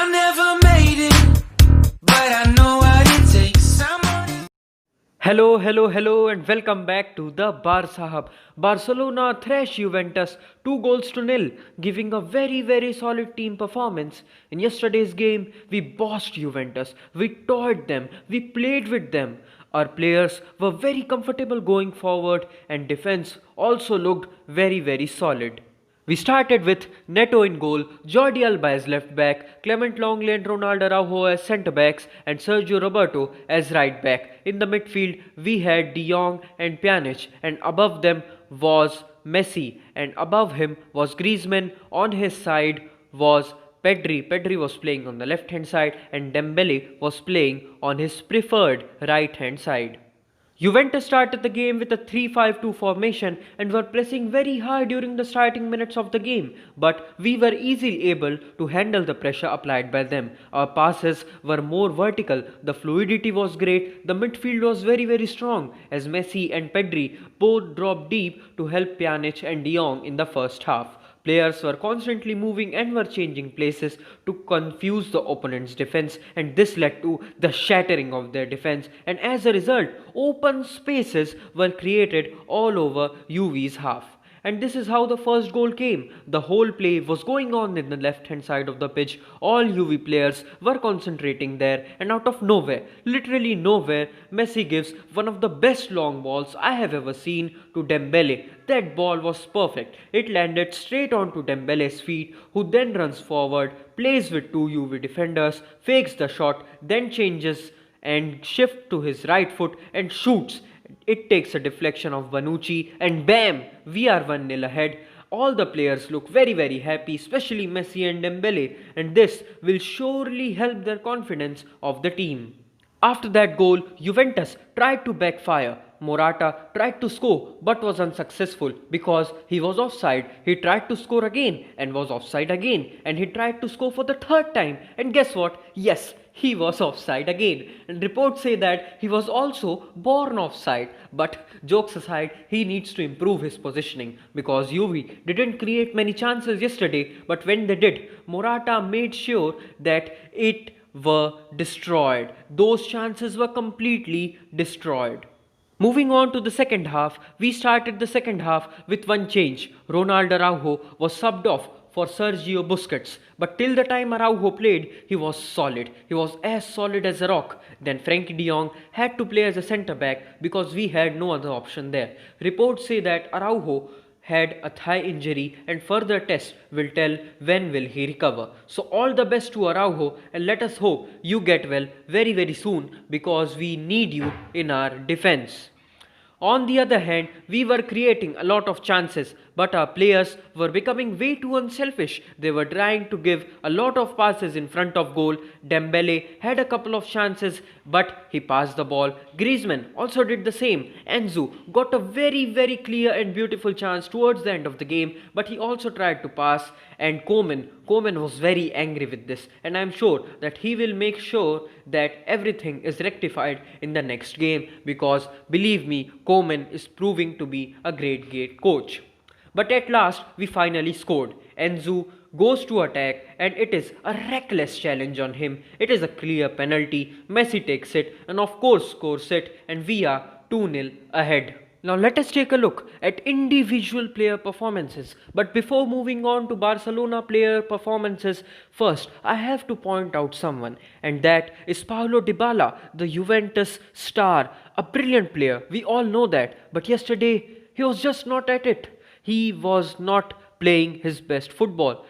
I never made it, but I know what it takes. Hello, and welcome back to the Barca Hub. Barcelona thrashed Juventus 2 goals to nil, giving a very solid team performance. In yesterday's game, we bossed Juventus, we toyed them, we played with them. Our players were very comfortable going forward, and defense also looked very solid. We started with Neto in goal, Jordi Alba as left back, Clement Longley and Ronaldo Araujo as centre backs, and Sergio Roberto as right back. In the midfield, we had De Jong and Pjanic, and above them was Messi, and above him was Griezmann. On his side was Pedri. Pedri was playing on the left hand side, and Dembele was playing on his preferred right hand side. Juventus started the game with a 3-5-2 formation and were pressing very hard during the starting minutes of the game, but we were easily able to handle the pressure applied by them. Our passes were more vertical, the fluidity was great, the midfield was very strong as Messi and Pedri both dropped deep to help Pjanic and De Jong in the first half. Players were constantly moving and were changing places to confuse the opponent's defense, and this led to the shattering of their defense, and as a result, open spaces were created all over UV's half. And this is how the first goal came. The whole play was going on in the left hand side of the pitch. All UV players were concentrating there, and out of nowhere, literally nowhere, Messi gives one of the best long balls I have ever seen to Dembele. That ball was perfect. It landed straight onto Dembele's feet, who then runs forward, plays with two UV defenders, fakes the shot, then changes and shifts to his right foot and shoots. It takes a deflection of Bonucci, and bam! We are 1-0 ahead. All the players look very happy, especially Messi and Dembele, and this will surely help their confidence of the team. After that goal, Juventus tried to backfire. Morata tried to score but was unsuccessful because he was offside. He tried to score again and was offside again, and he tried to score for the third time, and guess what? Yes, he was offside again, and reports say that he was also born offside. But jokes aside, he needs to improve his positioning because Juve didn't create many chances yesterday, but when they did, Morata made sure that it were destroyed. Those chances were completely destroyed. Moving on to the second half, we started the second half with one change. Ronaldo Araujo was subbed off for Sergio Busquets, but till the time Araujo played, he was solid. He was as solid as a rock. Then Frenkie de Jong had to play as a centre back because we had no other option there. Reports say that Araujo had a thigh injury, and further tests will tell when will he recover. So all the best to Araujo, and let us hope you get well very soon because we need you in our defense. On the other hand, we were creating a lot of chances, but our players were becoming way too unselfish. They were trying to give a lot of passes in front of goal. Dembele had a couple of chances, but he passed the ball. Griezmann also did the same. Enzo got a very clear and beautiful chance towards the end of the game, but he also tried to pass. And Koeman was very angry with this, and I am sure that he will make sure that everything is rectified in the next game because believe me, Koeman is proving to be a great coach. But at last, we finally scored. Enzo goes to attack, and it is a reckless challenge on him. It is a clear penalty. Messi takes it and of course scores it, and we are 2-0 ahead. Now let us take a look at individual player performances. But before moving on to Barcelona player performances, first I have to point out someone, and that is Paulo Dybala, the Juventus star, a brilliant player. We all know that, but yesterday he was just not at it. He was not playing his best football.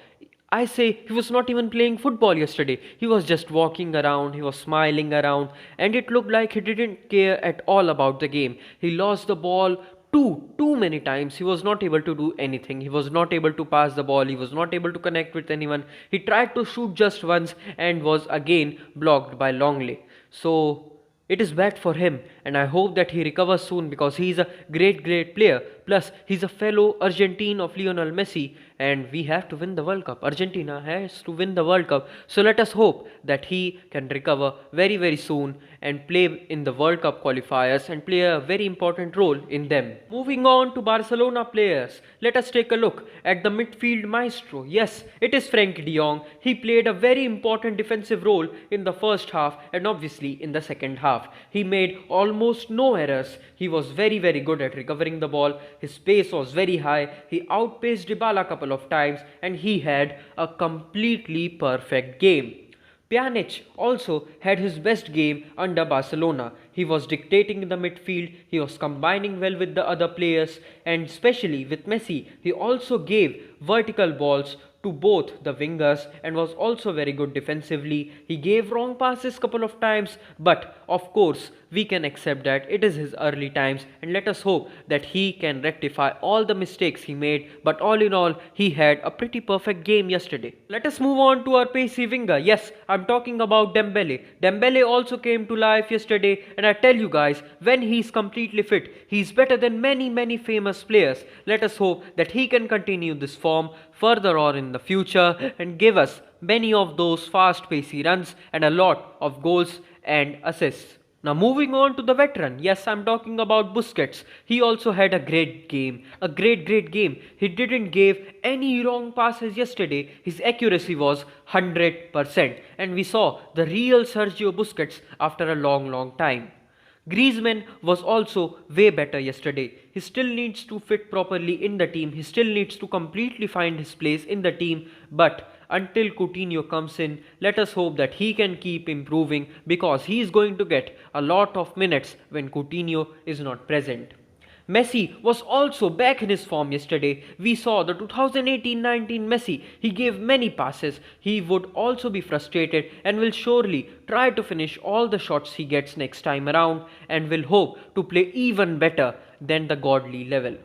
I say he was not even playing football yesterday. He was just walking around, he was smiling around, and it looked like he didn't care at all about the game. He lost the ball too many times. He was not able to do anything. He was not able to pass the ball. He was not able to connect with anyone. He tried to shoot just once and was again blocked by Longley. So it is bad for him, and I hope that he recovers soon because he is a great player. Plus, he's a fellow Argentine of Lionel Messi, and we have to win the World Cup. Argentina has to win the World Cup. So let us hope that he can recover very, very soon and play in the World Cup qualifiers and play a very important role in them. Moving on to Barcelona players, let us take a look at the midfield maestro. Yes, it is Frenkie de Jong. He played a very important defensive role in the first half and obviously in the second half. He made almost no errors. He was very, very good at recovering the ball. His pace was very high. He outpaced Dybala a couple of times and he had a completely perfect game. Pjanic also had his best game under Barcelona. He was dictating in the midfield, he was combining well with the other players, and especially with Messi, he also gave vertical balls to both the wingers and was also very good defensively. He gave wrong passes couple of times, but of course we can accept that it is his early times and let us hope that he can rectify all the mistakes he made. But all in all, he had a pretty perfect game yesterday. Let us move on to our pacey winger. Yes, I'm talking about Dembele. Dembele also came to life yesterday, and I tell you guys, when he's completely fit, he's better than many famous players. Let us hope that he can continue this form further on in the future and give us many of those fast pacey runs and a lot of goals and assists. Now moving on to the veteran, yes, I'm talking about Busquets. He also had a great game, a great game. He didn't give any wrong passes yesterday. His accuracy was 100% and we saw the real Sergio Busquets after a long time. Griezmann was also way better yesterday. He still needs to fit properly in the team. He still needs to completely find his place in the team. But until Coutinho comes in, let us hope that he can keep improving because he is going to get a lot of minutes when Coutinho is not present. Messi was also back in his form yesterday. We saw the 2018-19 Messi. He gave many passes. He would also be frustrated and will surely try to finish all the shots he gets next time around and will hope to play even better than the godly level.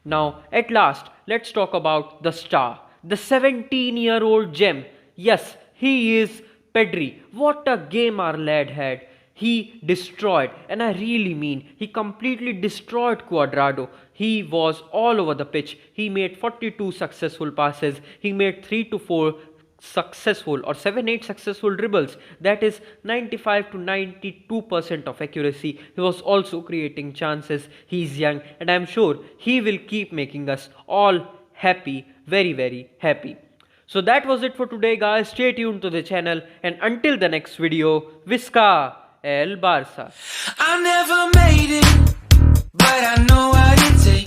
Now, at last, let's talk about the star, the 17-year-old gem. Yes, he is Pedri. What a game our lad had. He destroyed, and I really mean, he completely destroyed Cuadrado. He was all over the pitch. He made 42 successful passes. He made 3 to 4 successful or 7-8 successful dribbles. That is 95 to 92% of accuracy. He was also creating chances. He's young, and I'm sure he will keep making us all happy, very happy. So that was it for today, guys. Stay tuned to the channel, and until the next video, Visca El Barça. I never made it, but I know what it takes.